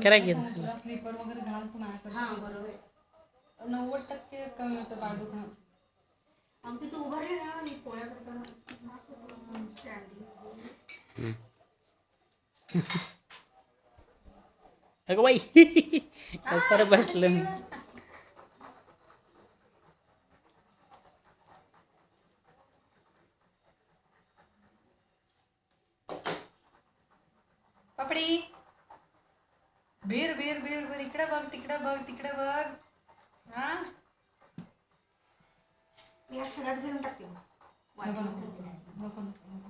करा की तुला स्लीपर वगैरे घाल तू माझ्यासारखं. बरोबर 90% कमी होतं पाय दुखणं. आमची तू उभा राही ना आणि पोळ्या करताना अगं बाई कसं बसलं. पपडी बेर बेर बेर बेर इकडे बघ तिकडे बघ तिकडे बघ. हा या सगळ्यात घेऊन टाकते. नको नको नको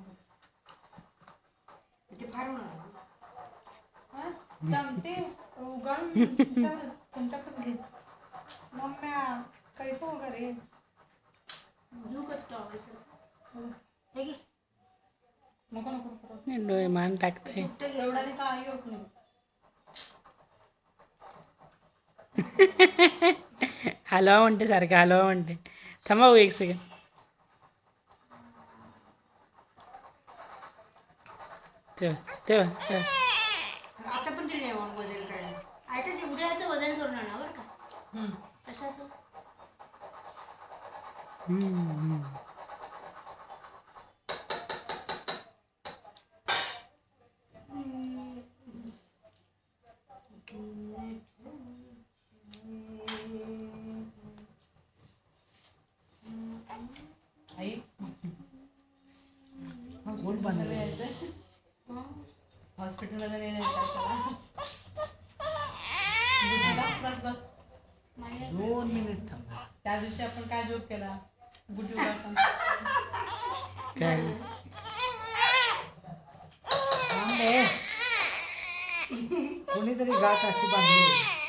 ते फार होणार. जमते उगाळून तुमच्याकडे घे. मम्म्या कैसे वगैरे नको नको डोळे मान टाकते. एवढ्याने काही होत नाही. हलवा म्हणते सारखं हलवा म्हणते. थांबा हो एक सेकंड. तेव्हा तेव्हा आता पण तरी नाही बदल करायला. ऐका की उद्याचं बदल करून आणा बरं का. कशाचं आई हॉस्पिटलमध्ये यायचं. हॉस्पिटलमध्ये नाही जायचं. बस बस बस 2 मिनिट थांब. त्या दिवशी आपण काय जोक केला गुड्डी उगाळताना. काय कोणीतरी गाठ अशी बांधली.